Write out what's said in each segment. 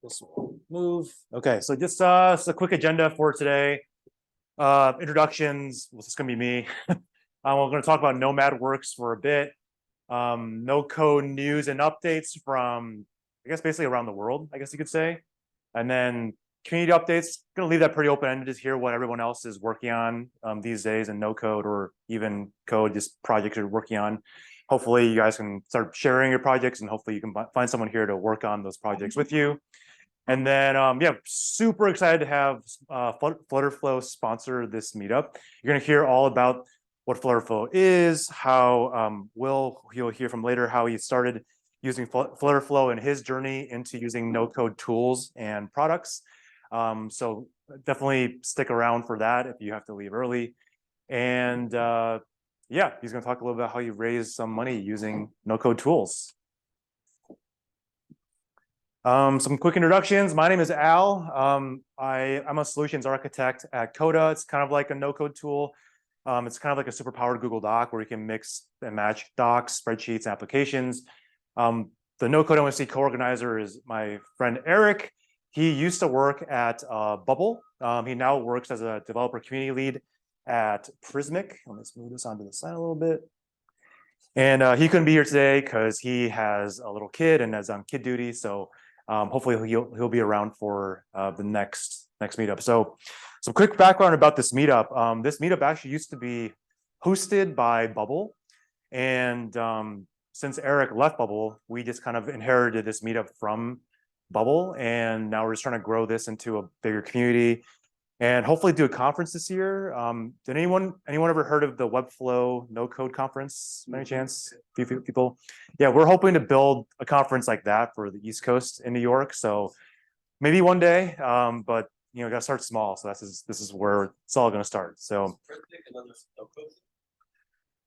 This will move. Okay, so just a quick agenda for today. Introductions. Well, this is going to be me. We're going to talk about Nomad Works for a bit. No code news and updates from, I guess, basically around the world, I guess you could say. And then community updates. Going to leave that pretty open-ended, just hear what everyone else is working on these days in no code or even code, just projects you're working on. Hopefully you guys can start sharing your projects, and hopefully you can find someone here to work on those projects with you. And then, yeah, super excited to have Flutter Flow sponsor this meetup. You're going to hear all about what Flutter Flow is, how you'll hear from later how he started using Flutter Flow and his journey into using no-code tools and products. So definitely stick around for that if you have to leave early. And yeah, he's going to talk a little about how you raise some money using no-code tools. Some quick introductions. My name is Al. I'm a solutions architect at Coda. It's kind of like a no-code tool. It's kind of like a super-powered Google Doc where you can mix and match docs, spreadsheets, applications. The no-code NYC co-organizer is my friend Eric. He used to work at Bubble. He now works as a developer community lead at Prismic. Let's move this onto the side a little bit. And he couldn't be here today because he has a little kid and is on kid duty. So hopefully he'll be around for the next meetup. So some quick background about this meetup. This meetup actually used to be hosted by Bubble, and since Eric left Bubble, we just kind of inherited this meetup from Bubble, and now we're just trying to grow this into a bigger community and hopefully do a conference this year. Did anyone ever heard of the Webflow NoCode conference? By any chance? A few people. Yeah, we're hoping to build a conference like that for the East Coast in New York. So maybe one day, but you got to start small. So this is where it's all going to start. So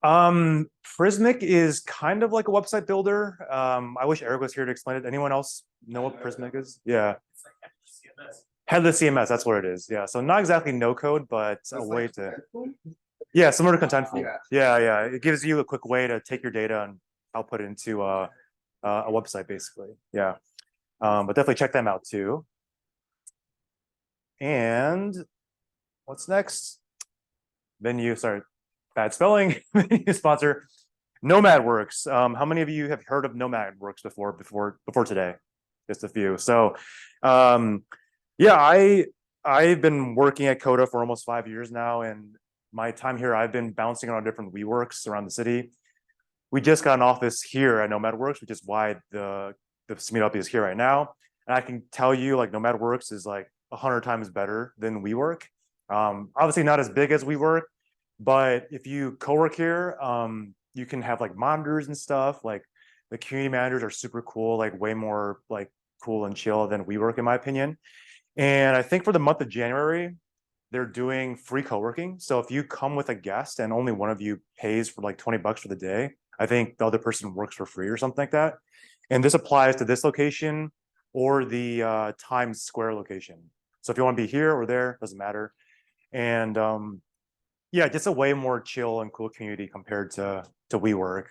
Prismic is kind of like a website builder. I wish Eric was here to explain it. Anyone else know what Prismic is? Yeah. Headless CMS, that's what it is. Yeah, so not exactly no code, but a way to, yeah, similar to Contentful. Yeah. It gives you a quick way to take your data and output it into a website, basically. Yeah, but definitely check them out too. And what's next? Venue, sorry, bad spelling. Venue sponsor, Nomad Works. How many of you have heard of Nomad Works before today? Just a few. So, yeah, I've been working at Coda for almost 5 years now, and my time here, I've been bouncing around different WeWorks around the city. We just got an office here at Nomad Works, which is why the meetup is here right now. And I can tell you, like, Nomad Works is like 100 times better than WeWork. Obviously not as big as WeWork, but if you co-work here, you can have like monitors and stuff. Like the community managers are super cool, like way more like cool and chill than WeWork in my opinion. And I think for the month of January, they're doing free co-working. So if you come with a guest and only one of you pays for like 20 bucks for the day, I think the other person works for free or something like that. And this applies to this location or the Times Square location. So if you want to be here or there, doesn't matter. And yeah, just a way more chill and cool community compared to WeWork.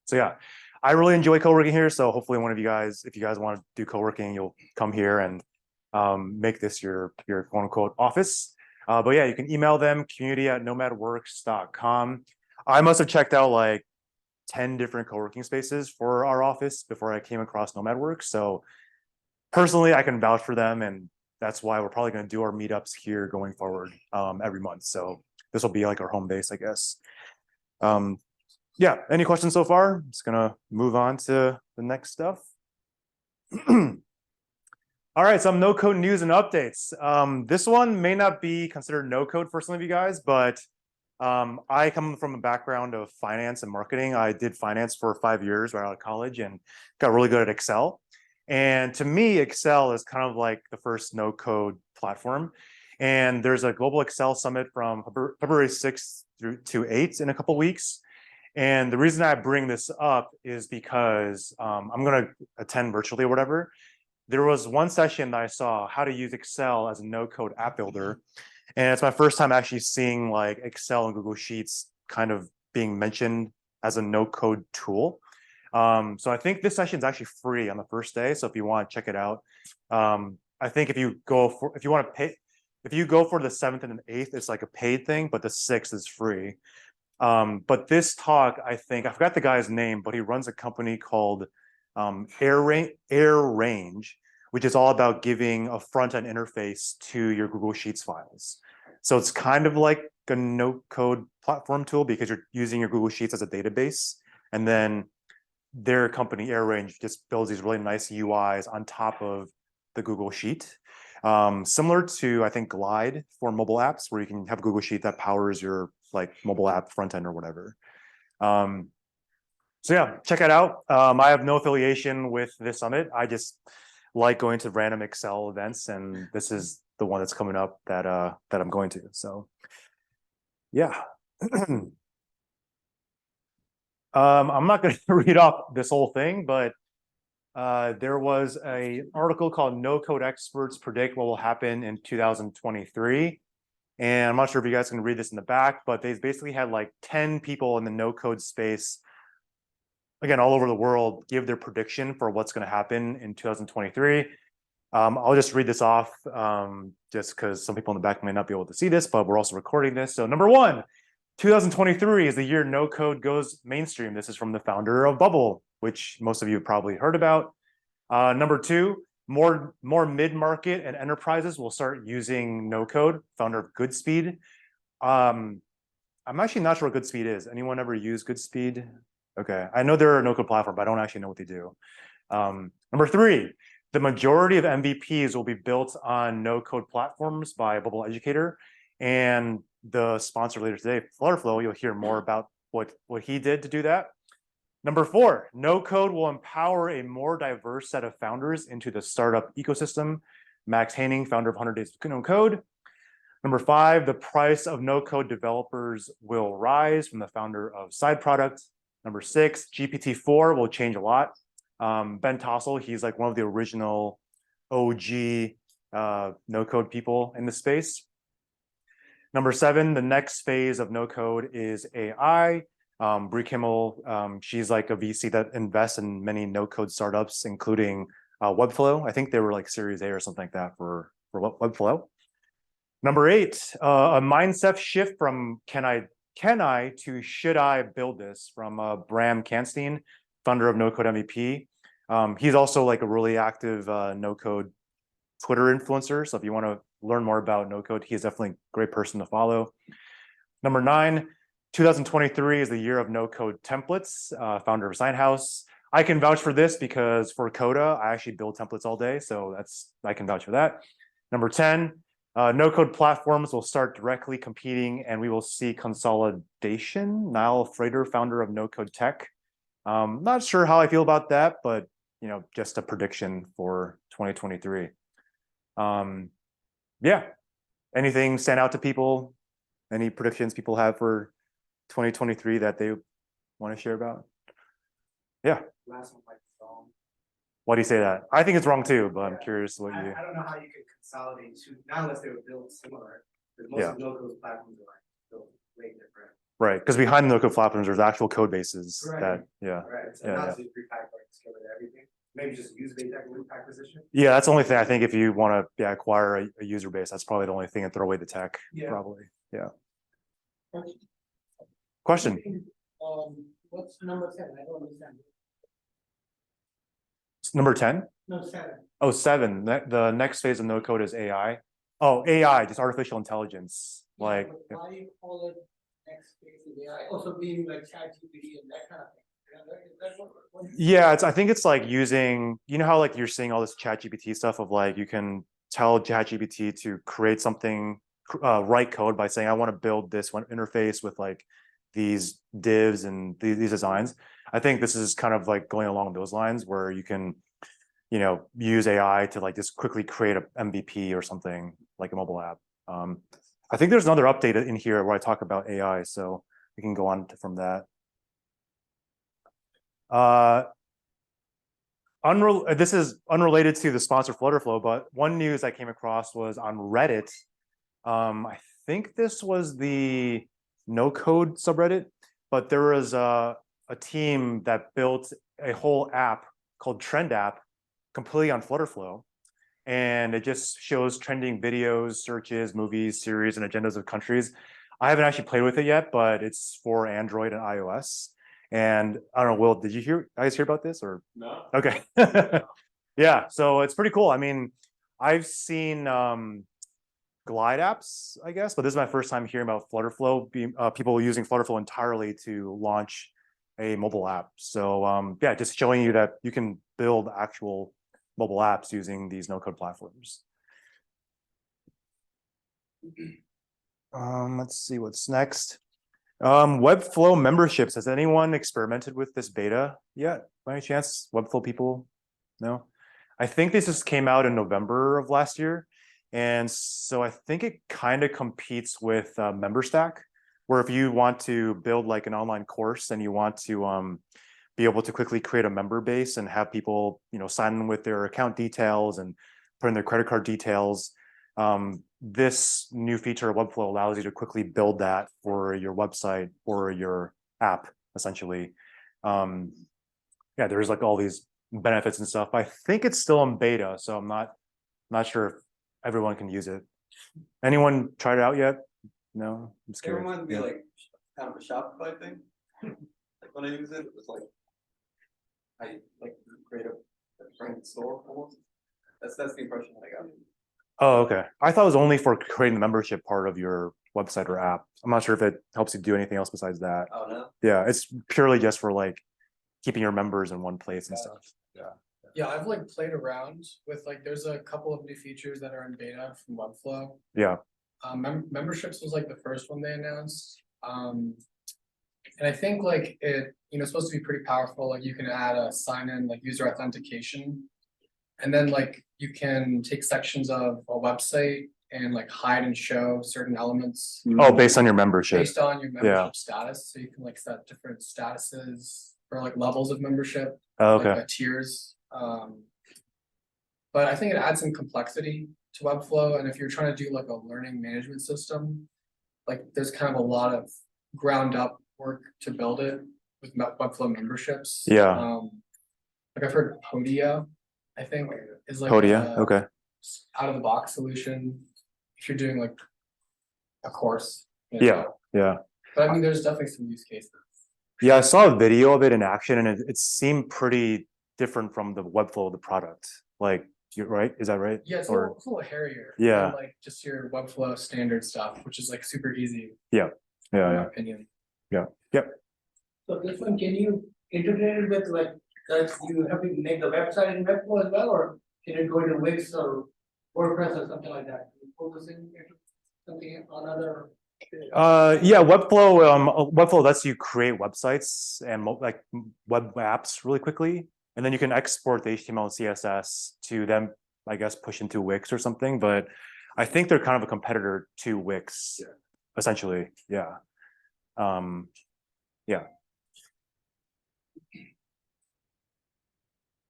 So yeah, I really enjoy co-working here. So hopefully one of you guys, if you guys want to do co-working, you'll come here and make this your quote unquote office. But yeah, you can email them, community@nomadworks.com. I must have checked out like 10 different co-working spaces for our office before I came across Nomad Works. So personally, I can vouch for them, and that's why we're probably going to do our meetups here going forward every month. So this will be like our home base, I guess. Yeah, any questions so far? I'm just gonna move on to the next stuff. All right, some no-code news and updates. This one may not be considered no-code for some of you guys, but I come from a background of finance and marketing. I did finance for 5 years right out of college and got really good at Excel. And to me, Excel is kind of like the first no-code platform. And there's a global Excel summit from February 6th through to 8th in a couple weeks. And the reason I bring this up is because I'm going to attend virtually or whatever. There was one session that I saw how to use Excel as a no-code app builder. And it's my first time actually seeing like Excel and Google Sheets kind of being mentioned as a no-code tool. So I think this session is actually free on the first day. So if you want to check it out, I think if you go for the 7th and the 8th, it's like a paid thing, but the 6th is free. But this talk, I forgot the guy's name, but he runs a company called Air Range, which is all about giving a front-end interface to your Google Sheets files. So it's kind of like a no-code platform tool because you're using your Google Sheets as a database, and then their company Air Range just builds these really nice UIs on top of the Google Sheet. Similar to, I think, Glide for mobile apps, where you can have Google Sheet that powers your like mobile app front end or whatever. So yeah, check it out. I have no affiliation with this summit. I just like going to random Excel events, and this is the one that's coming up that I'm going to. So yeah. I'm not going to read off this whole thing, but there was an article called No Code Experts Predict What Will Happen in 2023. And I'm not sure if you guys can read this in the back, but they basically had like 10 people in the no code space, again, all over the world, give their prediction for what's going to happen in 2023. I'll just read this off just because some people in the back may not be able to see this, but we're also recording this. So number 1, 2023 is the year no code goes mainstream. This is from the founder of Bubble, which most of you have probably heard about. Number 2, more mid-market and enterprises will start using no code, founder of Goodspeed. I'm actually not sure what Goodspeed is. Anyone ever use Goodspeed? Okay, I know they're a no code platform, but I don't actually know what they do. Number 3, the majority of MVPs will be built on no code platforms by Bubble Educator. And the sponsor later today, Flutter Flow, you'll hear more about what he did to do that. Number 4, no code will empower a more diverse set of founders into the startup ecosystem. Max Haining, founder of 100 Days of No Code. Number 5, the price of no code developers will rise, from the founder of Side Product. Number 6, GPT-4 will change a lot. Ben Tossell, he's like one of the original OG no code people in the space. Number 7, the next phase of no code is AI. Brie Kimmel, she's like a VC that invests in many no code startups, including Webflow. I think they were like Series A or something like that for Webflow. Number 8, a mindset shift from can I to should I build this, from Bram Kanstein, founder of NoCode MVP. He's also like a really active no code Twitter influencer. So if you want to learn more about no code, he's definitely a great person to follow. Number 9, 2023 is the year of no code templates, founder of Signhouse. I can vouch for this because for Coda, I actually build templates all day. So I can vouch for that. Number 10, no code platforms will start directly competing and we will see consolidation. Niall Frater, founder of No Code Tech. Not sure how I feel about that, but just a prediction for 2023. Yeah. Anything stand out to people? Any predictions people have for 2023 that they want to share about? Yeah. Last one might be wrong. Why do you say that? I think it's wrong too, but I'm curious what you. I don't know how you could consolidate two, not unless they were built similar. Because most of no-code platforms are built way different. Right, because behind the no-code platforms, there's actual code bases that, Right, so not just repack like together everything. Maybe just user-based acquisition. Yeah, that's the only thing I think if you want to acquire a user base, that's probably the only thing, and throw away the tech, probably. Yeah. Question. What's number 10? I don't understand. Number 10? No, 7. Oh, 7. The next phase of no code is AI. Oh, AI, just artificial intelligence. Yeah, like. Why do you call it next phase of AI? Also being like ChatGPT and that kind of thing. Yeah, I think it's like using, how like you're seeing all this ChatGPT stuff of like you can tell ChatGPT to create something, write code by saying I want to build this one interface with like these divs and these designs. I think this is kind of like going along those lines where you can, use AI to like just quickly create an MVP or something like a mobile app. I think there's another update in here where I talk about AI, so we can go on from that. This is unrelated to the sponsor Flutterflow, but one news I came across was on Reddit. I think this was the no code subreddit, but there was a team that built a whole app called Trend App completely on Flutterflow. And it just shows trending videos, searches, movies, series, and agendas of countries. I haven't actually played with it yet, but it's for Android and iOS. And I don't know, Will, did you guys hear about this or? No. Okay. Yeah, so it's pretty cool. I mean, I've seen glide apps, I guess, but this is my first time hearing about Flutterflow, people using Flutterflow entirely to launch a mobile app. So yeah, just showing you that you can build actual mobile apps using these no-code platforms. Let's see what's next. Webflow memberships. Has anyone experimented with this beta yet? By any chance, Webflow people? No? I think this just came out in November of last year. And so I think it kind of competes with MemberStack, where if you want to build like an online course and you want to be able to quickly create a member base and have people, sign in with their account details and put in their credit card details. This new feature of Webflow allows you to quickly build that for your website or your app, essentially. Yeah, there's like all these benefits and stuff. I think it's still in beta, so I'm not sure if everyone can use it. Anyone tried it out yet? No, I'm It reminds me like kind of a Shopify thing. Like when I use it, it's like I like create a brand store almost. That's the impression that I got. Oh, okay. I thought it was only for creating the membership part of your website or app. I'm not sure if it helps you do anything else besides that. Oh no. Yeah, it's purely just for like keeping your members in one place and stuff. Yeah. Yeah, I've like played around with like, there's a couple of new features that are in beta from Webflow. Yeah. Memberships was like the first one they announced. And I think like it, it's supposed to be pretty powerful. Like you can add a sign-in, like user authentication. And then like you can take sections of a website and like hide and show certain elements. Oh, based on your membership. Based on your membership status. So you can like set different statuses for like levels of membership. Oh, okay. Like tiers. But I think it adds some complexity to Webflow. And if you're trying to do like a learning management system, like there's kind of a lot of ground up work to build it with Webflow memberships. Yeah. Like I've heard Podia, I think, is like Podia, okay. Out of the box solution if you're doing like a course. Yeah. But I mean, there's definitely some use cases. Yeah, I saw a video of it in action, and it seemed pretty different from the Webflow of the product. Like, you're right? Is that right? Yeah, it's a little hairier. Yeah. Than like just your Webflow standard stuff, which is like super easy. Yeah. In my opinion. Yeah. Yep. So this one, can you integrate it with like, does you have to make the website in Webflow as well, or can it go into Wix or WordPress or something like that? Can you pull this in into something on other? Yeah, Webflow lets you create websites and like web apps really quickly, and then you can export the HTML and CSS to them, I guess, push into Wix or something. But I think they're kind of a competitor to Wix, essentially. Yeah. Yeah.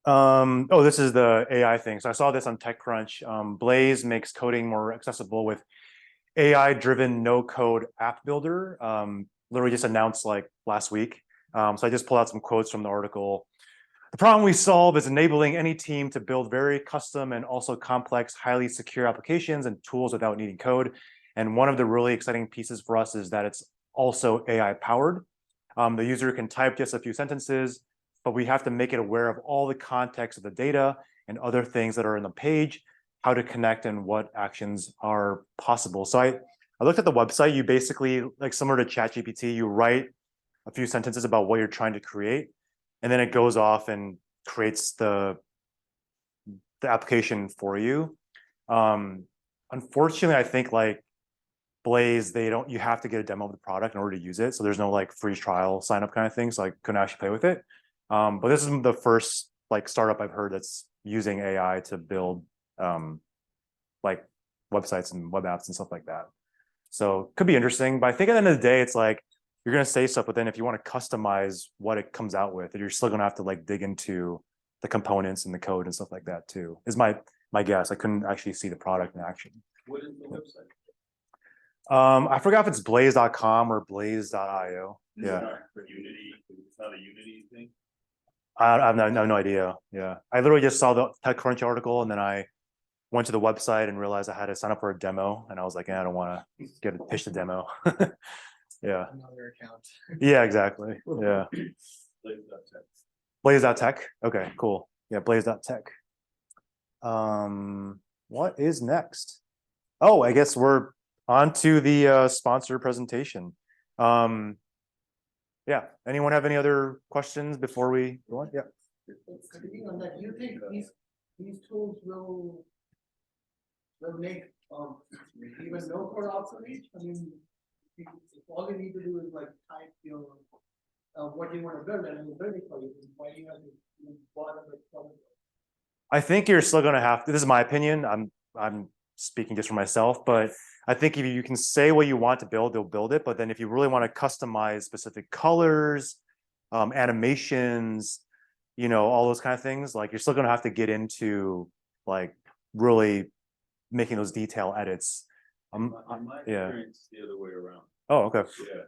Oh, this is the AI thing. So I saw this on TechCrunch. Blaze makes coding more accessible with AI-driven no-code app builder. Literally just announced like last week. So I just pulled out some quotes from the article. The problem we solve is enabling any team to build very custom and also complex, highly secure applications and tools without needing code. And one of the really exciting pieces for us is that it's also AI powered. The user can type just a few sentences, but we have to make it aware of all the context of the data and other things that are in the page, how to connect and what actions are possible. So I looked at the website. You basically, like similar to ChatGPT, you write a few sentences about what you're trying to create, and then it goes off and creates the application for you. Unfortunately, I think like Blaze, you have to get a demo of the product in order to use it. So there's no like free trial sign up kind of thing. So I couldn't actually play with it. But this is the first like startup I've heard that's using AI to build like websites and web apps and stuff like that. So could be interesting, but I think at the end of the day, it's like you're going to say stuff, but then if you want to customize what it comes out with, you're still going to have to like dig into the components and the code and stuff like that too, is my guess. I couldn't actually see the product in action. What is the website? I forgot if it's blaze.com or blaze.io. Yeah. For Unity, it's not a Unity thing. I have no idea. Yeah, I literally just saw the TechCrunch article, and then I went to the website and realized I had to sign up for a demo, and I was like, I don't want to get pitch the demo. Yeah. Another account. Yeah, exactly. Yeah. Blaze.tech. Okay, cool. Yeah, Blaze.tech. What is next? Oh, I guess we're on to the sponsor presentation. Yeah, anyone have any other questions before we go on? Yeah. Continuing on that, do you think these tools will make even no code obsolete? I mean, if all you need to do is like type your what you want to build and it'll build it for you, why do you have to bother with something? I think you're still gonna have to, this is my opinion, I'm speaking just for myself, but I think if you can say what you want to build, they'll build it. But then if you really want to customize specific colors, animations, all those kind of things, like you're still gonna have to get into like really making those detail edits. In my Yeah. experience, the other way around. Oh, okay. Yeah,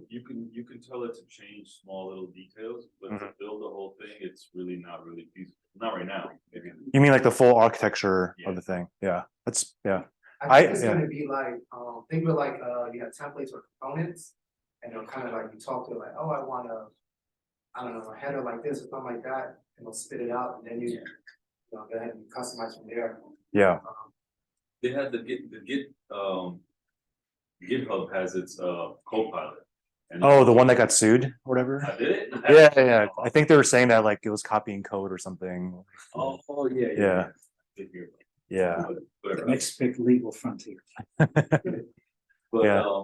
you can tell it to change small little details, but to build the whole thing, it's really not really feasible. Not right now, maybe. You mean like the full architecture Yeah. of the thing? Yeah, that's yeah. I think it's yeah. gonna be like, think of it like, you have templates or components. And they'll kind of like, you talk to it like, oh, I want I don't know, a header like this or something like that, and they'll spit it out, and then you know, go ahead and customize from there. Yeah. They had the GitHub has its Copilot. And Oh, the one that got sued or whatever. I did it? Yeah. I think they were saying that like it was copying code or something. Oh, Yeah. Yeah. Whatever. Next big legal frontier. But Yeah.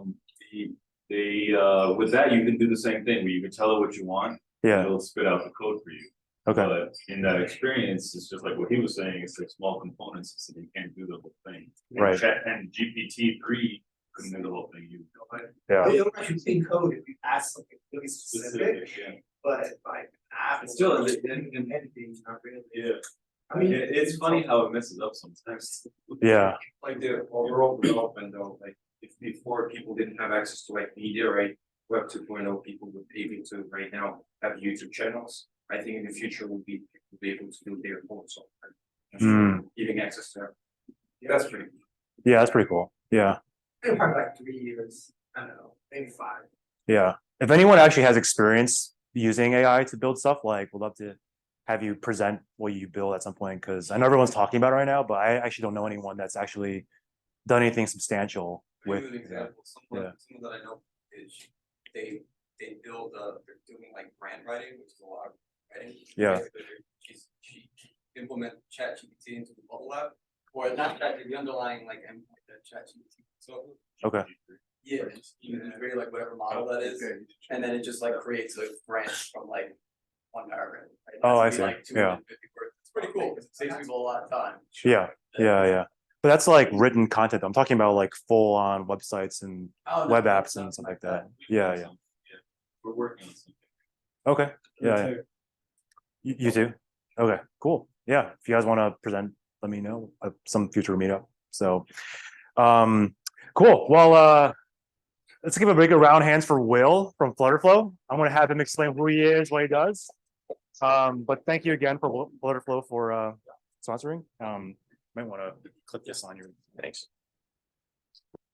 they with that you can do the same thing where you can tell it what you want. Yeah. It'll spit out the code for you. Okay. But in that experience, it's just like what he was saying, it's like small components, so you can't do the whole thing. Right. And GPT-3 couldn't do the whole thing. You Yeah. It'll actually see code if you ask something really specific, yeah. but like, It's still in anything, not really. Yeah. I mean, It's funny how it messes up sometimes. Yeah. Like the overall development though, like if before people didn't have access to like media, right? Web 2.0 people would be able to right now have YouTube channels. I think in the future we'll be able to do their own software. Giving access to that. That's pretty cool. Yeah, that's pretty cool. Yeah. it'll probably like 3 years, I don't know, maybe 5. Yeah. If anyone actually has experience using AI to build stuff, like we'd love to have you present what you build at some point, because I know everyone's talking about it right now, but I actually don't know anyone that's actually done anything substantial I'll with. give you an example, someone Yeah. that I know is they build they're doing like grant writing, which is a lot of writing. Yeah. She implement ChatGPT into the mobile app, or not that the underlying like endpoint that ChatGPT. So Okay. yeah, you can create like whatever model that is, and then it just like creates a branch from like one paragraph. Right? Oh, I That's see. like 250 words. It's pretty cool because it saves people a lot of time. Yeah. Yeah. But that's like written content. I'm talking about like full on websites and Oh, no, web that's apps and not stuff like like that. that. Yeah. We're working on something. Okay. Yeah. You too. Okay, cool. Yeah. If you guys want to present, let me know at some future meetup. So, cool. Well, let's give a big round of hands for Will from Flutterflow. I'm going to have him explain who he is, what he does. But thank you again for Flutterflow for sponsoring. Might want to click this on your. Thanks.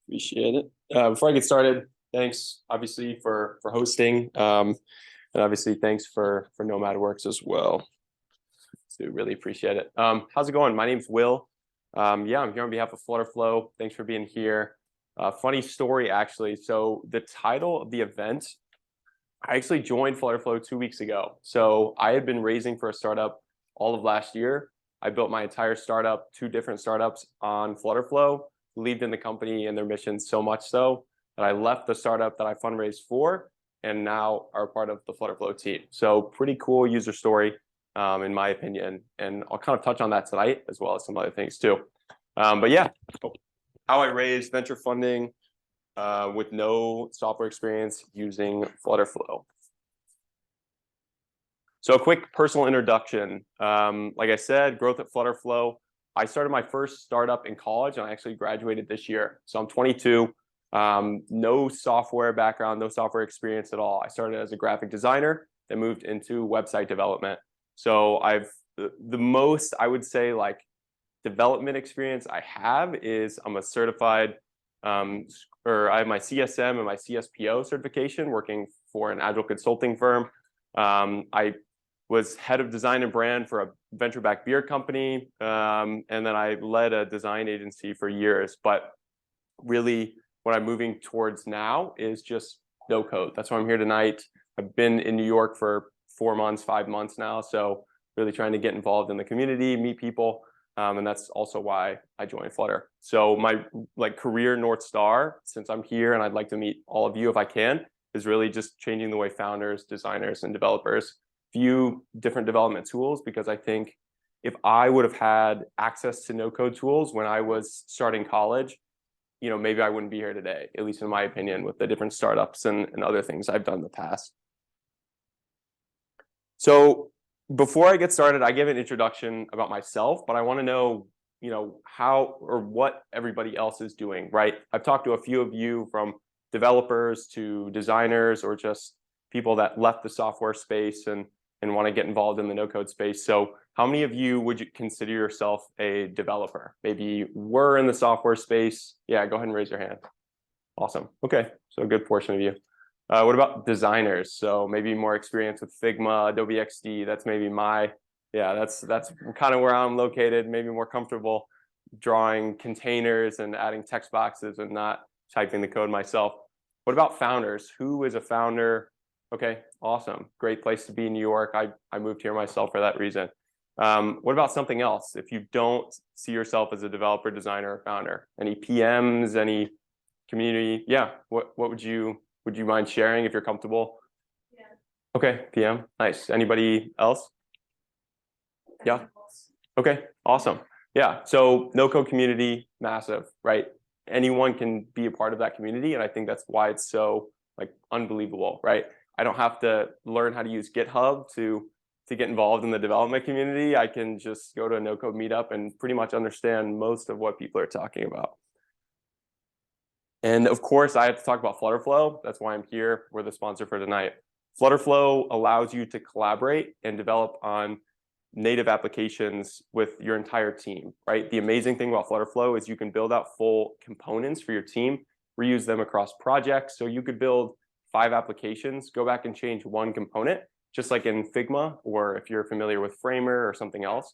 Appreciate it. Before I get started, thanks obviously for hosting, and obviously thanks for Nomad Works as well. So really appreciate it. How's it going? My name's Will. Yeah, I'm here on behalf of Flutterflow. Thanks for being here. Funny story actually. So the title of the event, I actually joined Flutterflow 2 weeks ago. So I had been raising for a startup all of last year. I built my entire startup, 2 different startups on Flutterflow, believed in the company and their mission so much so that I left the startup that I fundraised for and now are part of the Flutterflow team. So pretty cool user story, in my opinion. And I'll kind of touch on that tonight as well as some other things too. But yeah, how I raised venture funding with no software experience using Flutterflow. So a quick personal introduction. Like I said, growth at Flutterflow. I started my first startup in college and I actually graduated this year. So I'm 22, no software background, no software experience at all. I started as a graphic designer, that moved into website development. So the most, I would say, like development experience I have is I'm a certified, or I have my CSM and my CSPO certification working for an agile consulting firm. I was head of design and brand for a venture-backed beer company, and then I led a design agency for years. But really, what I'm moving towards now is just no code. That's why I'm here tonight. I've been in New York for 4 months, 5 months now, so really trying to get involved in the community, meet people, and that's also why I joined Flutter. So my career North Star, since I'm here and I'd like to meet all of you if I can, is really just changing the way founders, designers, and developers view different development tools, because I think if I would have had access to no-code tools when I was starting college, maybe I wouldn't be here today, at least in my opinion, with the different startups and other things I've done in the past. So before I get started, I give an introduction about myself, but I want to know, how or what everybody else is doing, right? I've talked to a few of you, from developers to designers, or just people that left the software space and want to get involved in the no-code space. So how many of you would you consider yourself a developer? Maybe were in the software space. Yeah, go ahead and raise your hand. Awesome. Okay, so a good portion of you. What about designers? So maybe more experience with Figma, Adobe XD. That's maybe that's kind of where I'm located. Maybe more comfortable drawing containers and adding text boxes and not typing the code myself. What about founders? Who is a founder? Okay, awesome. Great place to be in New York. I moved here myself for that reason. What about something else? If you don't see yourself as a developer, designer, or founder, any PMs, any community? Yeah, what would you mind sharing if you're comfortable? Yeah. Okay, PM, nice. Anybody else? Yeah. Okay, awesome. Yeah, so no-code community, massive, right? Anyone can be a part of that community, and I think that's why it's so unbelievable, right? I don't have to learn how to use GitHub to get involved in the development community. I can just go to a no-code meetup and pretty much understand most of what people are talking about. And of course, I have to talk about Flutterflow. That's why I'm here. We're the sponsor for tonight. Flutterflow allows you to collaborate and develop on native applications with your entire team, right? The amazing thing about Flutterflow is you can build out full components for your team, reuse them across projects. So you could build 5 applications, go back and change one component, just like in Figma, or if you're familiar with Framer or something else,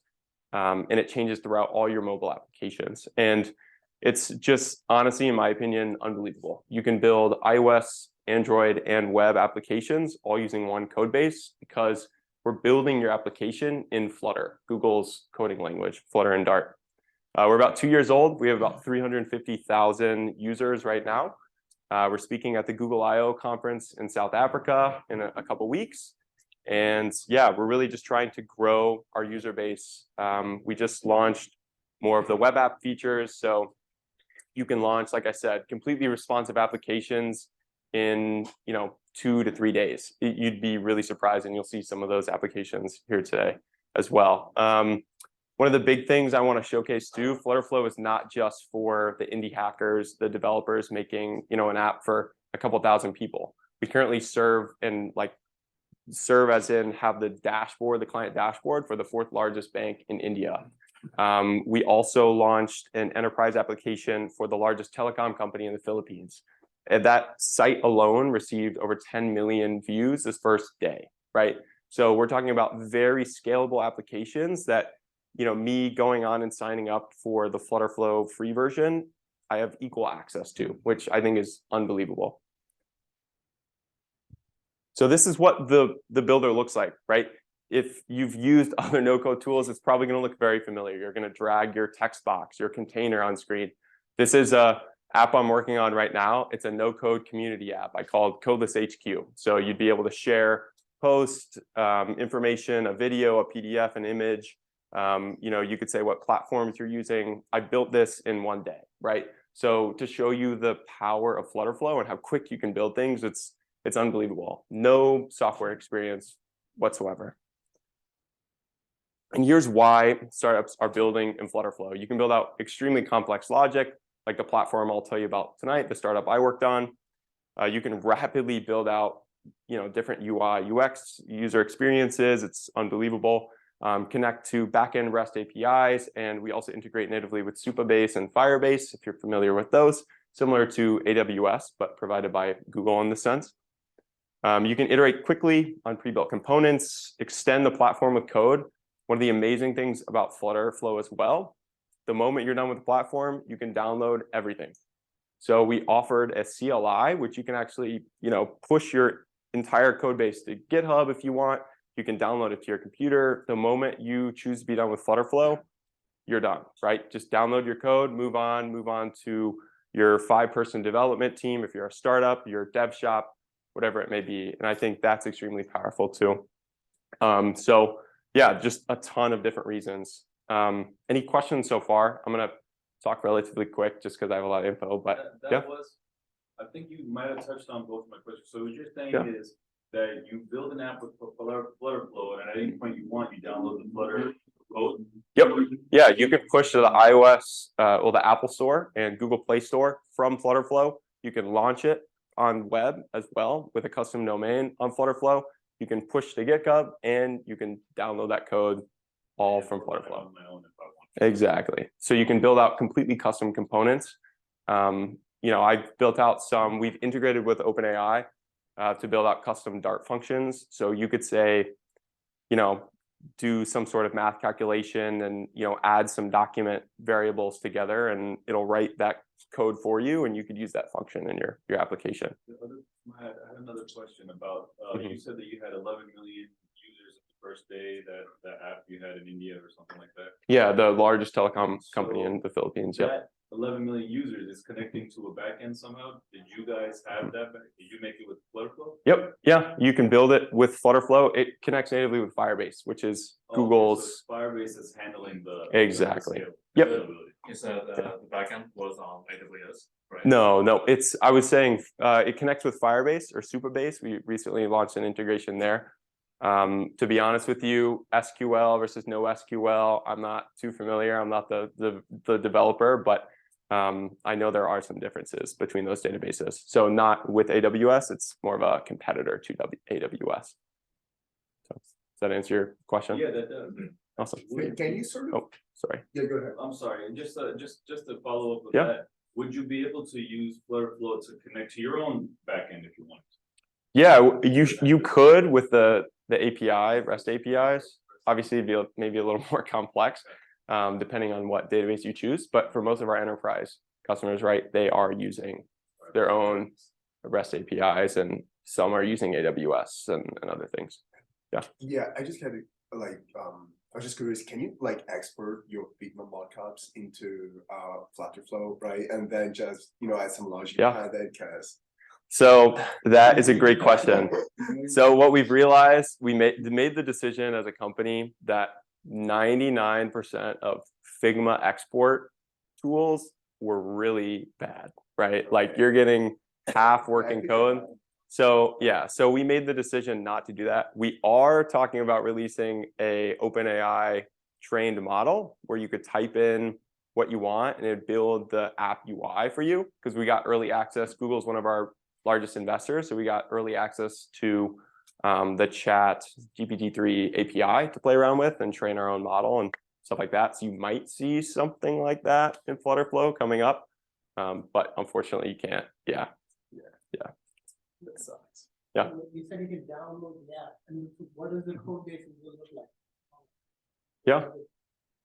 and it changes throughout all your mobile applications. And it's just, honestly, in my opinion, unbelievable. You can build iOS, Android, and web applications all using one code base, because we're building your application in Flutter, Google's coding language, Flutter and Dart. We're about 2 years old. We have about 350,000 users right now. We're speaking at the Google I/O conference in South Africa in a couple weeks. And yeah, we're really just trying to grow our user base. We just launched more of the web app features. So you can launch, like I said, completely responsive applications in 2 to 3 days. You'd be really surprised, and you'll see some of those applications here today as well. One of the big things I want to showcase too, Flutterflow is not just for the indie hackers, the developers making an app for a couple thousand people. We currently serve as in have the dashboard, the client dashboard for the 4th largest bank in India. We also launched an enterprise application for the largest telecom company in the Philippines. And that site alone received over 10 million views this first day, right? So we're talking about very scalable applications that, me going on and signing up for the Flutterflow free version, I have equal access to, which I think is unbelievable. So this is what the builder looks like, right? If you've used other no-code tools, it's probably going to look very familiar. You're going to drag your text box, your container on screen. This is a app I'm working on right now. It's a no-code community app I called Codeless HQ. So you'd be able to share, post information, a video, a PDF, an image. You could say what platforms you're using. I built this in 1 day, right? So to show you the power of Flutterflow and how quick you can build things, it's unbelievable. No software experience whatsoever. And here's why startups are building in Flutterflow. You can build out extremely complex logic, like the platform I'll tell you about tonight, the startup I worked on. You can rapidly build out different UI, UX, user experiences. It's unbelievable. Connect to backend REST APIs, and we also integrate natively with Supabase and Firebase, if you're familiar with those, similar to AWS, but provided by Google in this sense. You can iterate quickly on pre-built components, extend the platform with code. One of the amazing things about Flutter Flow as well, the moment you're done with the platform, you can download everything. So we offered a CLI, which you can actually, push your entire code base to GitHub if you want. You can download it to your computer. The moment you choose to be done with Flutterflow, you're done, right? Just download your code, move on to your 5-person development team. If you're a startup, your dev shop, whatever it may be. And I think that's extremely powerful too. So yeah, just a ton of different reasons. Any questions so far? I'm gonna talk relatively quick just because I have a lot of info, but yeah. I think you might have touched on both of my questions. So what you're saying Yeah. is that you build an app with Flutterflow, and at any point you want, you download the Flutter code. Yep. Yeah, you can push to the iOS or the Apple Store and Google Play Store from Flutterflow. You can launch it on web as well with a custom domain on Flutterflow. You can push to GitHub and you can download that code all from Flutterflow. On my own if I want to. Exactly. So you can build out completely custom components. I've built out some, we've integrated with OpenAI to build out custom Dart functions. So you could say, do some sort of math calculation and, add some document variables together and it'll write that code for you and you could use that function in your application. I had another question about, you said that you had 11 million users the first day that app you had in India or something like that. Yeah, the largest telecom company in the Philippines. Yep. That 11 million users is connecting to a backend somehow. Did you guys have that? Did you make it with Flutterflow? Yep. Yeah, you can build it with Flutterflow. It connects natively with Firebase, which is Google's. So Firebase is handling the Exactly. the Yep. scalability. Is that the backend was on AWS, right? No, I was saying it connects with Firebase or Supabase. We recently launched an integration there. To be honest with you, SQL versus NoSQL, I'm not too familiar. I'm not the developer, but I know there are some differences between those databases. So not with AWS, it's more of a competitor to AWS. So does that answer your question? Yeah, that does. Awesome. Can you sort of? Oh, sorry. Yeah, go ahead. I'm sorry, and just to follow up with Yeah. that, would you be able to use Flutterflow to connect to your own backend if you want? Yeah, you could with the API, REST APIs. Obviously, it'd be maybe a little more complex, depending on what database you choose. But for most of our enterprise customers, right, they are using their own REST APIs, and some are using AWS and other things. Yeah. Yeah, I just had I was just curious, can you export your Figma mockups into Flutterflow, right? And then just add some logic behind that, because So that is a great question. So what we've realized, we made the decision as a company that 99% of Figma export tools were really bad, right? Like you're getting half working code. So yeah, so we made the decision not to do that. We are talking about releasing a OpenAI trained model where you could type in what you want and it'd build the app UI for you, because we got early access. Google's one of our largest investors, so we got early access to the chat GPT-3 API to play around with and train our own model and stuff like that. So you might see something like that in Flutterflow coming up, but unfortunately you can't. Yeah. That sucks. Yeah. You said you can download the app, and what does the code base will look like? Yeah.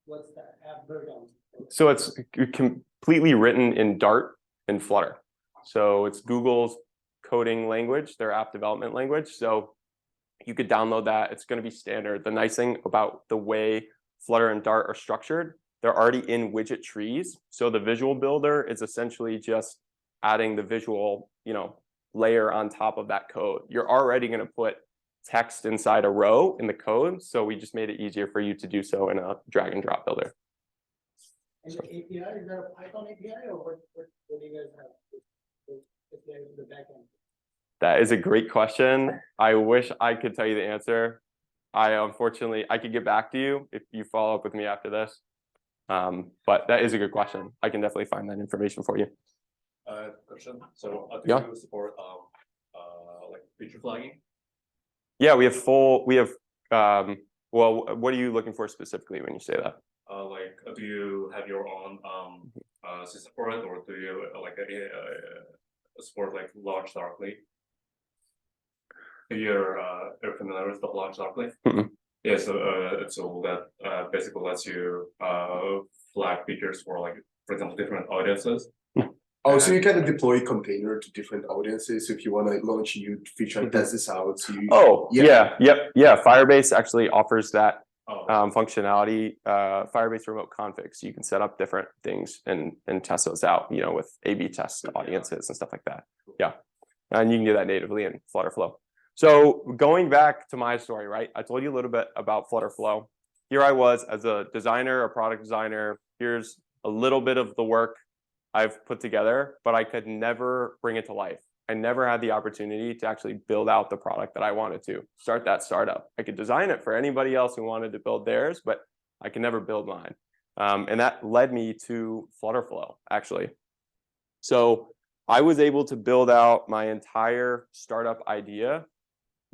What's that app built on? So it's completely written in Dart and Flutter. So it's Google's coding language, their app development language. So you could download that. It's going to be standard. The nice thing about the way Flutter and Dart are structured, they're already in widget trees. So the visual builder is essentially just adding the visual, layer on top of that code. You're already going to put text inside a row in the code. So we just made it easier for you to do so in a drag and drop builder. And the API, is that a Python API or what do you guys have? The backend? That is a great question. I wish I could tell you the answer. Unfortunately, I could get back to you if you follow up with me after this. But that is a good question. I can definitely find that information for you. Question. So do Yeah. you support like feature flagging? Yeah, we have well, what are you looking for specifically when you say that? Like, do you have your own system for it, or do you like support like launch darkly? If you're familiar with the launch darkly? Mm-mm. Yeah, so that basically lets you flag features for, like, for example, different audiences. Oh, so you can deploy container to different audiences if you want to launch a new feature and test this out. So you, Oh, yeah, Firebase actually offers that Oh, functionality, Firebase remote config. So you can set up different things and test those out, you know, with A/B test audiences and stuff like that. Yeah, and you can do that natively in Flutterflow. So going back to my story, right? I told you a little bit about Flutterflow. Here I was as a designer, a product designer. Here's a little bit of the work I've put together, but I could never bring it to life. I never had the opportunity to actually build out the product that I wanted to, start that startup. I could design it for anybody else who wanted to build theirs, but I could never build mine. And that led me to Flutterflow, actually. So I was able to build out my entire startup idea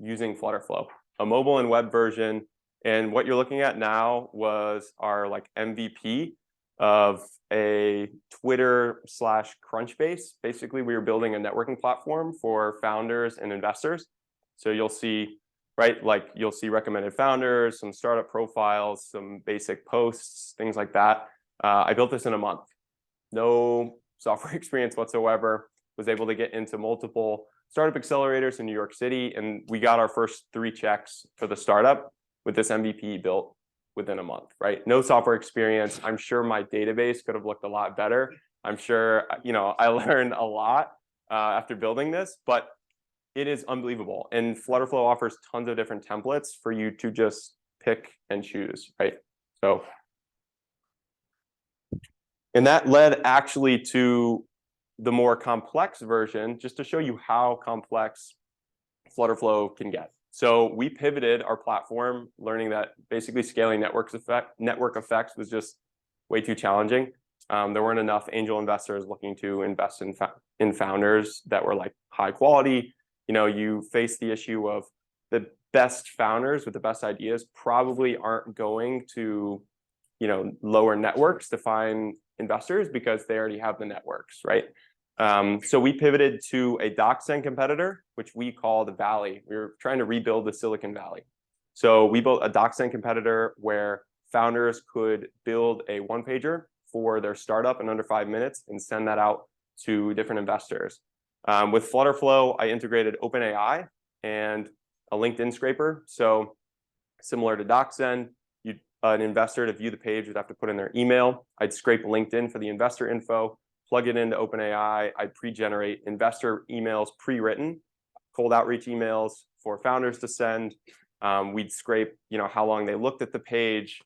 using Flutterflow, a mobile and web version. And what you're looking at now was our like MVP of a Twitter/Crunchbase. Basically, we were building a networking platform for founders and investors. So you'll see, right, like you'll see recommended founders, some startup profiles, some basic posts, things like that. I built this in a month. No software experience whatsoever. Was able to get into multiple startup accelerators in New York City, and we got our first 3 checks for the startup with this MVP built within a month, right? No software experience. I'm sure my database could have looked a lot better. I'm sure, you know, I learned a lot after building this, but it is unbelievable. And Flutterflow offers tons of different templates for you to just pick and choose, right? So, and that led actually to the more complex version, just to show you how complex Flutterflow can get. So we pivoted our platform, learning that basically scaling network effects was just way too challenging. There weren't enough angel investors looking to invest in founders that were like high quality. You know, you face the issue of the best founders with the best ideas probably aren't going to, you know, lower networks to find investors because they already have the networks, right? So we pivoted to a DocSend competitor, which we call the Valley. We were trying to rebuild the Silicon Valley. So we built a DocSend competitor where founders could build a one-pager for their startup in under 5 minutes and send that out to different investors. With Flutterflow, I integrated OpenAI and a LinkedIn scraper. So similar to DocSend, an investor to view the page would have to put in their email. I'd scrape LinkedIn for the investor info, plug it into OpenAI. I'd pre-generate investor emails pre-written, cold outreach emails for founders to send. We'd scrape, you know, how long they looked at the page,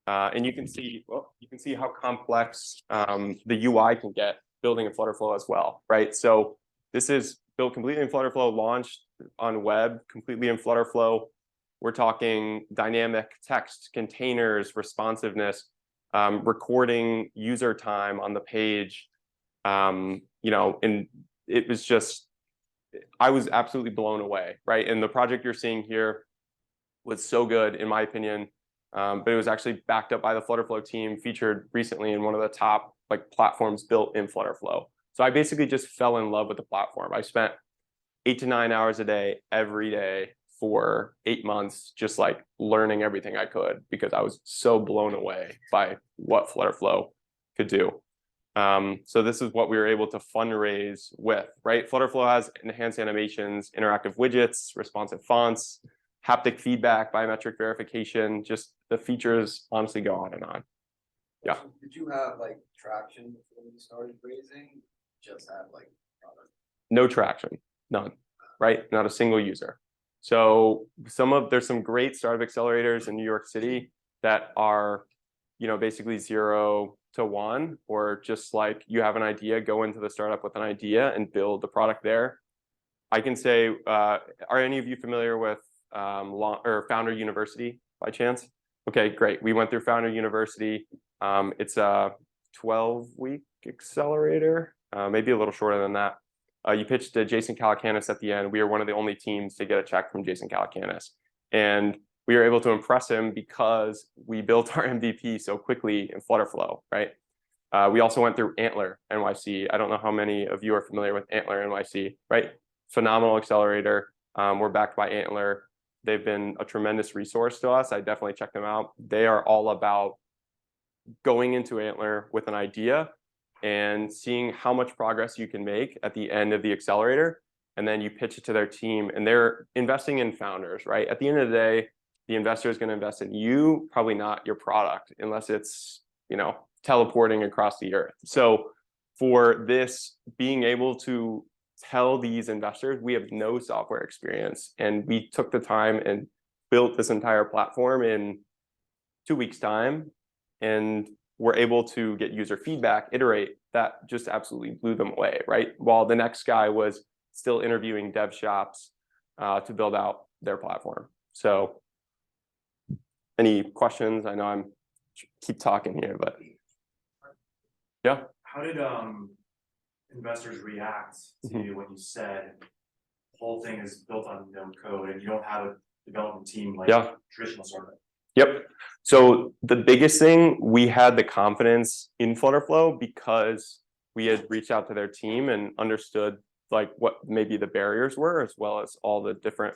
and you can see, well, you can see how complex the UI can get building in Flutterflow as well, right? So this is built completely in Flutterflow, launched on web completely in Flutterflow. We're talking dynamic text, containers, responsiveness, recording user time on the page. You know, and it was just, I was absolutely blown away, right? And the project you're seeing here was so good, in my opinion, but it was actually backed up by the Flutterflow team, featured recently in one of the top like platforms built in Flutterflow. So I basically just fell in love with the platform. I spent 8 to 9 hours a day, every day for 8 months, just like learning everything I could because I was so blown away by what Flutterflow could do. So this is what we were able to fundraise with, right? Flutterflow has enhanced animations, interactive widgets, responsive fonts, haptic feedback, biometric verification, just the features honestly go on and on. Yeah. Did you have like traction before you started raising? Just had like product? No traction, none, right? Not a single user. So there's some great startup accelerators in New York City that are, you know, basically 0 to 1, or just like you have an idea, go into the startup with an idea and build the product there. I can say, are any of you familiar with Founder University by chance? Okay, great. We went through Founder University. It's a 12-week accelerator, maybe a little shorter than that. you pitched to Jason Calacanis at the end. We are one of the only teams to get a check from Jason Calacanis. And we were able to impress him because we built our MVP so quickly in Flutterflow, right? We also went through Antler NYC. I don't know how many of you are familiar with Antler NYC, right? Phenomenal accelerator. We're backed by Antler. They've been a tremendous resource to us. I definitely check them out. They are all about going into Antler with an idea and seeing how much progress you can make at the end of the accelerator. And then you pitch it to their team, and they're investing in founders, right? At the end of the day, the investor is going to invest in you, probably not your product, unless it's, you know, teleporting across the earth. So for this, being able to tell these investors, we have no software experience, and we took the time and built this entire platform in 2 weeks' time, and we're able to get user feedback, iterate. That just absolutely blew them away, right? While the next guy was still interviewing dev shops to build out their platform. So any questions? I know I'm keep talking here, but yeah. How did investors react to when you said the whole thing is built on NoCode and you don't have a development team like traditional sort of? Yep. So the biggest thing, we had the confidence in Flutterflow because we had reached out to their team and understood like what maybe the barriers were, as well as all the different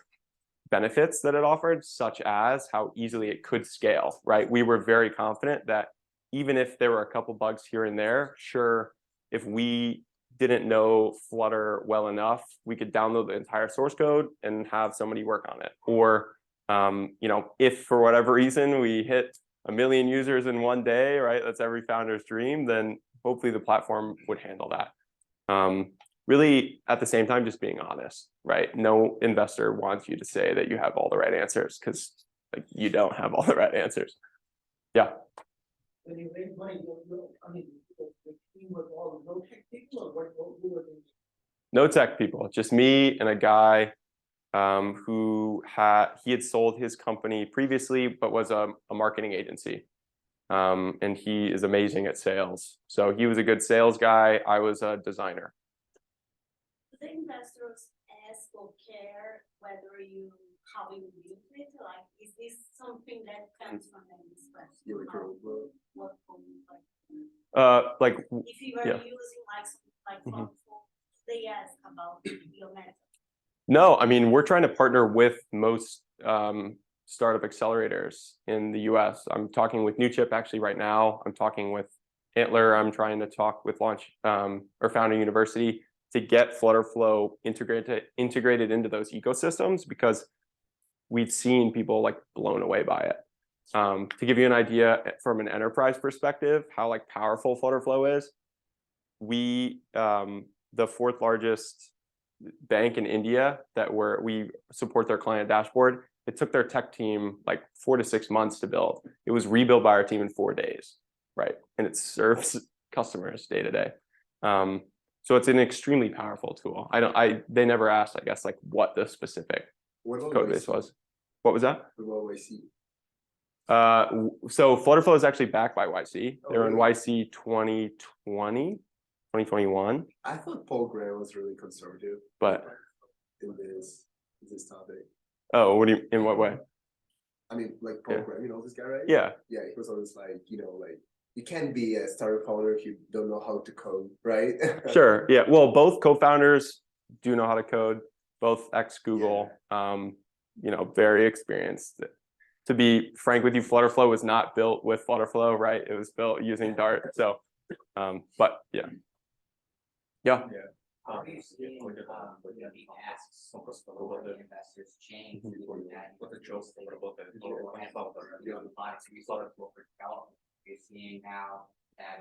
benefits that it offered, such as how easily it could scale, right? We were very confident that even if there were a couple bugs here and there, sure, if we didn't know Flutter well enough, we could download the entire source code and have somebody work on it. Or you know, if for whatever reason we hit 1 million users in one day, right? That's every founder's dream, then hopefully the platform would handle that. Really, at the same time, just being honest, right? No investor wants you to say that you have all the right answers, because like you don't have all the right answers. Yeah. When you raise money, I mean, the team was all no tech people, or what you were doing? No tech people, just me and a guy who had sold his company previously, but was a marketing agency. And he is amazing at sales. So he was a good sales guy. I was a designer. Do the investors ask or care whether how you use it? Like, is this something that comes from them? What like if you are using like something like Webflow, they ask about your method. No, I mean, we're trying to partner with most startup accelerators in the US. I'm talking with NewChip actually right now. I'm talking with Antler. I'm trying to talk with Founding University to get Flutterflow integrated into those ecosystems, because we've seen people like blown away by it. To give you an idea from an enterprise perspective, how like powerful Flutterflow is, we the fourth largest bank in India that we support their client dashboard. It took their tech team like 4 to 6 months to build. It was rebuilt by our team in 4 days, right? And it serves customers day to day. So it's an extremely powerful tool. They never asked, I guess, like what the specific code base was. What was that? So Flutterflow is actually backed by YC. They're in YC 2020, 2021. I thought Paul Graham was really conservative, but in this topic. Oh, in what way? I mean, like Paul Graham, you know this guy, right? Yeah. Yeah, he was always like, you know, like you can't be a startup founder if you don't know how to code, right? Sure. Yeah. Well, both co-founders do know how to code. Both ex-Google. You know, very experienced. To be frank with you, Flutterflow was not built with Flutterflow, right? It was built using Dart. So, but yeah. Yeah. What the jokes about you're seeing now that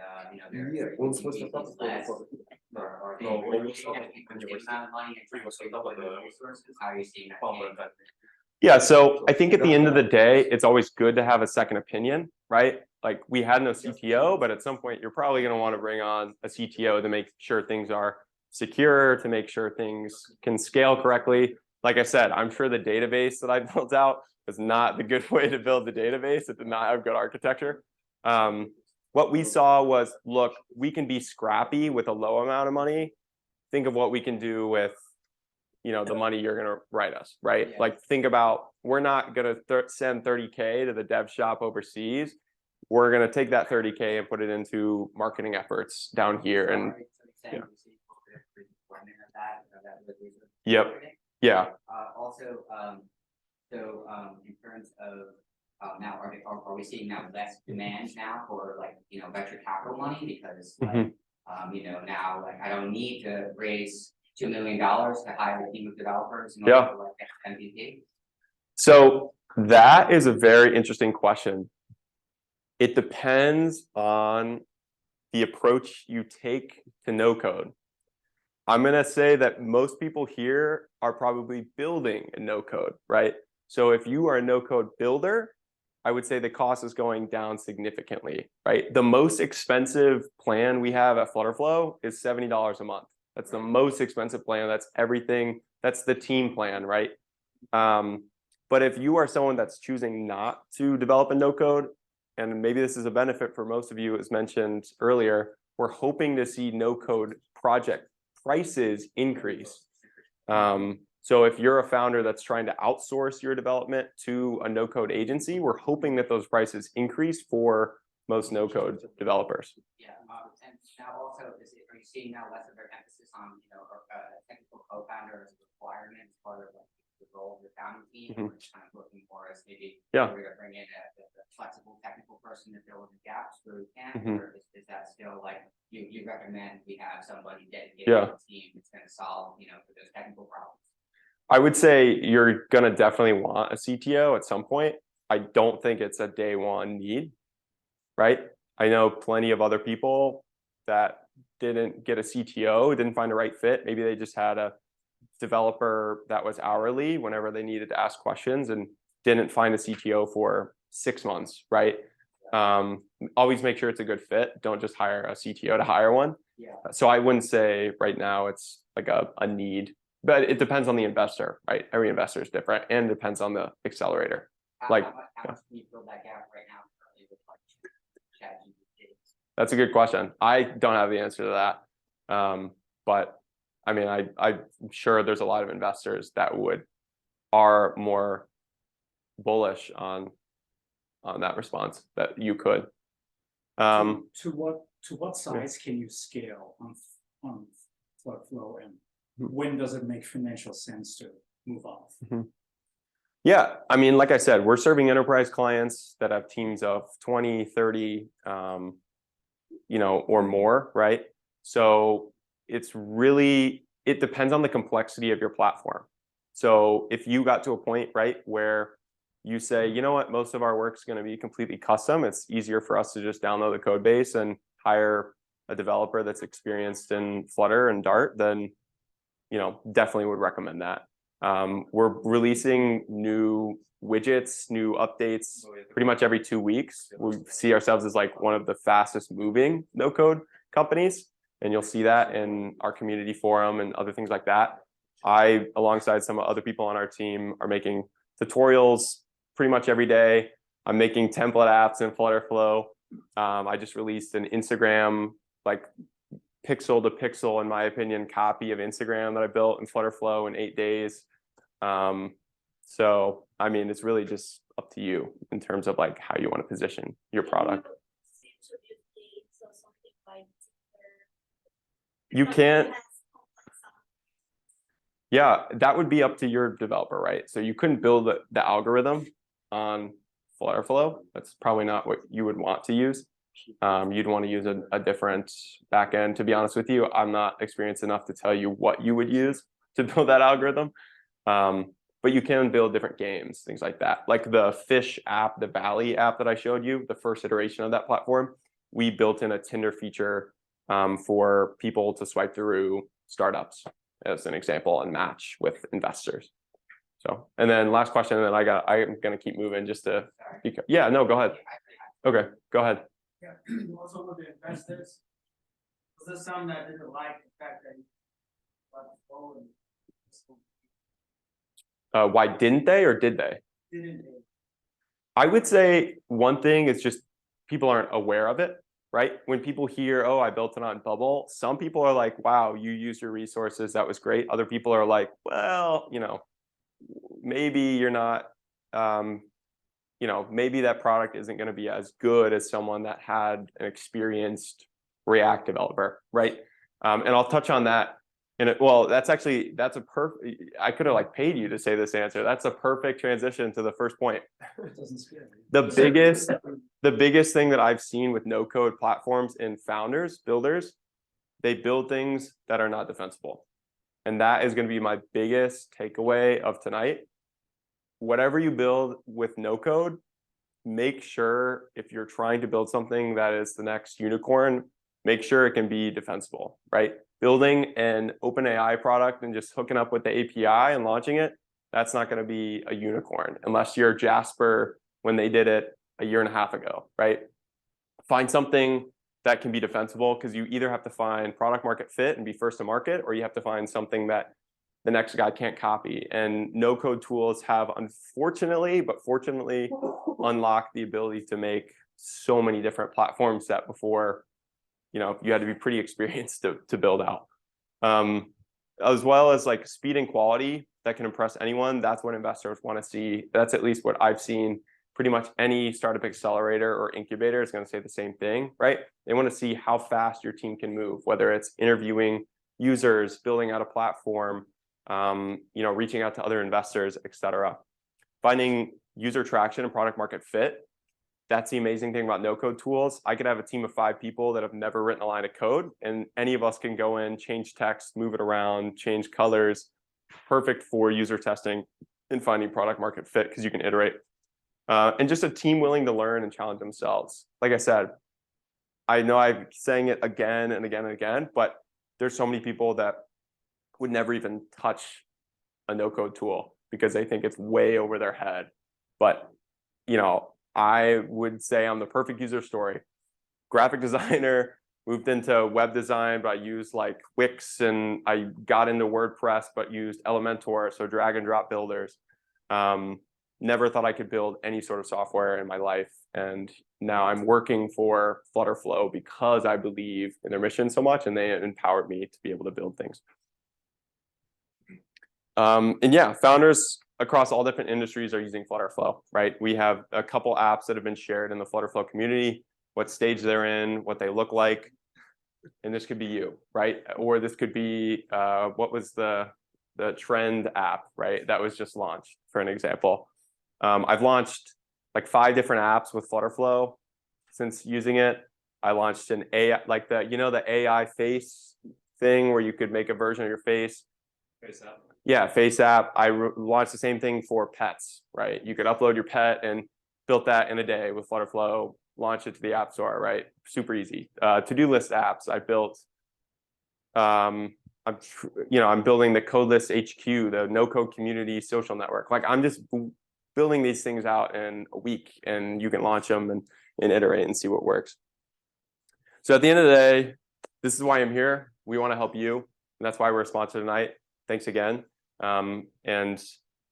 Yeah, so I think at the end of the day, it's always good to have a second opinion, right? Like we had no CTO, but at some point you're probably going to want to bring on a CTO to make sure things are secure, to make sure things can scale correctly. Like I said, I'm sure the database that I built out was not the good way to build the database. It did not have good architecture. What we saw was, look, we can be scrappy with a low amount of money think of what we can do with, you know, the money you're gonna write us, right? Yeah. Like, think about, we're not gonna send 30K to the dev shop overseas. We're gonna take that 30K and put it into marketing efforts down here. And yeah. Yep. Yeah. Also, in terms of, now, are we seeing now less demand now for like, you know, venture capital money? Because like, you know, now like I don't need to raise $2 million to hire a team of developers in order to like get MVP. So that is a very interesting question. It depends on the approach you take to no code. I'm gonna say that most people here are probably building a no code, right? So if you are a no code builder, I would say the cost is going down significantly, right? The most expensive plan we have at Flutterflow is $70 a month. That's the most expensive plan. That's everything. That's the team plan, right? But if you are someone that's choosing not to develop a no code, and maybe this is a benefit for most of you, as mentioned earlier, we're hoping to see no code project prices increase. So if you're a founder that's trying to outsource your development to a no-code agency, we're hoping that those prices increase for most no-code developers. Yeah, and now also, are you seeing now less of their emphasis on, you know, technical co-founder as a requirement as part of like the role of the founding team, or just kind of looking for us maybe we're going to bring in a flexible technical person to fill in the gaps where we can, or is that still like you recommend we have somebody dedicated to the team that's going to solve, you know, for those technical problems? I would say you're gonna definitely want a CTO at some point. I don't think it's a day one need, right? I know plenty of other people that didn't get a CTO, didn't find the right fit. Maybe they just had a developer that was hourly whenever they needed to ask questions and didn't find a CTO for 6 months, right? Always make sure it's a good fit. Don't just hire a CTO to hire one. Yeah. So I wouldn't say right now it's like a need. But it depends on the investor, right? Every investor is different, and it depends on the accelerator. How Like, much can you fill that gap right now currently with like ChatGPT? That's a good question. I don't have the answer to that. But I mean, I'm sure there's a lot of investors that are more bullish on that response that you could. To what size can you scale on Flutterflow, and when does it make financial sense to move off? Yeah, I mean, like I said, we're serving enterprise clients that have teams of 20, 30, you know, or more, right? So it depends on the complexity of your platform. So if you got to a point, right, where you say, you know what, most of our work is going to be completely custom, it's easier for us to just download the code base and hire a developer that's experienced in Flutter and Dart, then, you know, definitely would recommend that. We're releasing new widgets, new updates pretty much every 2 weeks. We see ourselves as like one of the fastest moving no code companies, and you'll see that in our community forum and other things like that. I, alongside some other people on our team, are making tutorials pretty much every day. I'm making template apps in Flutterflow. I just released an Instagram, like pixel to pixel, in my opinion, copy of Instagram that I built in Flutterflow in 8 days. So, I mean, it's really just up to you in terms of like how you want to position your product. You can't. Yeah, that would be up to your developer, right? So you couldn't build the algorithm on Flutterflow. That's probably not what you would want to use. You'd want to use a different backend. To be honest with you, I'm not experienced enough to tell you what you would use to build that algorithm. But you can build different games, things like that. Like the Fish app, the Valley app that I showed you, the first iteration of that platform, we built in a Tinder feature for people to swipe through startups, as an example, and match with investors. So, and then last question, and then I'm gonna keep moving just to, yeah, no, go ahead. Okay, go ahead. Yeah, also with the investors, was there some that didn't like the fact that Why didn't they, or did they? didn't they? I would say one thing is just people aren't aware of it. right? When people hear, oh, I built it on Bubble, some people are like, wow, you used your resources, that was great. Other people are like, well, maybe you're not, maybe that product isn't going to be as good as someone that had an experienced React developer, right? And I'll touch on that. That's a perfect, I could have paid you to say this answer. That's a perfect transition to the first point. It doesn't scare me. The biggest thing that I've seen with no code platforms and builders, they build things that are not defensible. And that is going to be my biggest takeaway of tonight. Whatever you build with no code, make sure if you're trying to build something that is the next unicorn, make sure it can be defensible, right? Building an OpenAI product and just hooking up with the API and launching it, that's not going to be a unicorn unless you're Jasper when they did it a year and a half ago, right? Find something that can be defensible, because you either have to find product market fit and be first to market, or you have to find something that the next guy can't copy. And no code tools have, unfortunately, but fortunately, unlocked the ability to make so many different platforms that before, you had to be pretty experienced to build out. As well as speed and quality that can impress anyone. That's what investors want to see. That's at least what I've seen. Pretty much any startup accelerator or incubator is going to say the same thing, right? They want to see how fast your team can move, whether it's interviewing users, building out a platform, reaching out to other investors, etc. Finding user traction and product market fit. That's the amazing thing about no-code tools. I could have a team of 5 people that have never written a line of code, and any of us can go in, change text, move it around, change colors. Perfect for user testing and finding product market fit, because you can iterate. And just a team willing to learn and challenge themselves. Like I said, I know I'm saying it again and again and again, but there's so many people that would never even touch a no-code tool because they think it's way over their head. But, I would say I'm the perfect user story. Graphic designer, moved into web design, but I used Wix, and I got into WordPress, but used Elementor, so drag and drop builders. Never thought I could build any sort of software in my life. And now I'm working for Flutter Flow because I believe in their mission so much, and they empowered me to be able to build things. And yeah, founders across all different industries are using Flutter Flow, right? We have a couple apps that have been shared in the Flutter Flow community, what stage they're in, what they look like. And this could be you, right? Or this could be, what was the Trend app, right? That was just launched, for an example. I've launched 5 different apps with Flutter Flow since using it. I launched an AI, the AI face thing where you could make a version of your face. Face app. Yeah, face app. I launched the same thing for pets, right? You could upload your pet, and built that in a day with Flutter Flow, launch it to the App Store, right? Super easy. To-do list apps I built. I'm building the Codeless HQ, the no-code community social network. I'm just building these things out in a week, and you can launch them and iterate and see what works. So at the end of the day, this is why I'm here. We want to help you, and that's why we're a sponsor tonight. Thanks again. And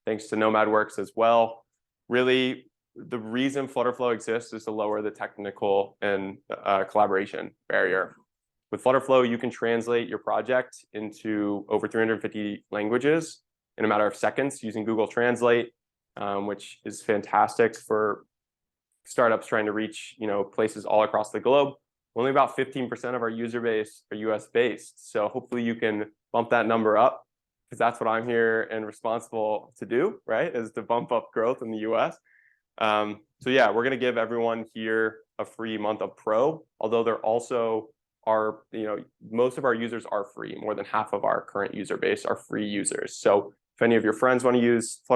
thanks to Nomad Works as well. Really, the reason Flutterflow exists is to lower the technical and collaboration barrier. With Flutterflow, you can translate your project into over 350 languages in a matter of seconds using Google Translate, which is fantastic for startups trying to reach places all across the globe. Only about 15% of our user base are US based. So hopefully you can bump that number up, because that's what I'm here and responsible to do, right? Is to bump up growth in the US. So yeah, we're gonna give everyone here a free month of Pro, although there also are, most of our users are free. More than half of our current user base are free users. So if any of your friends want to use Flutter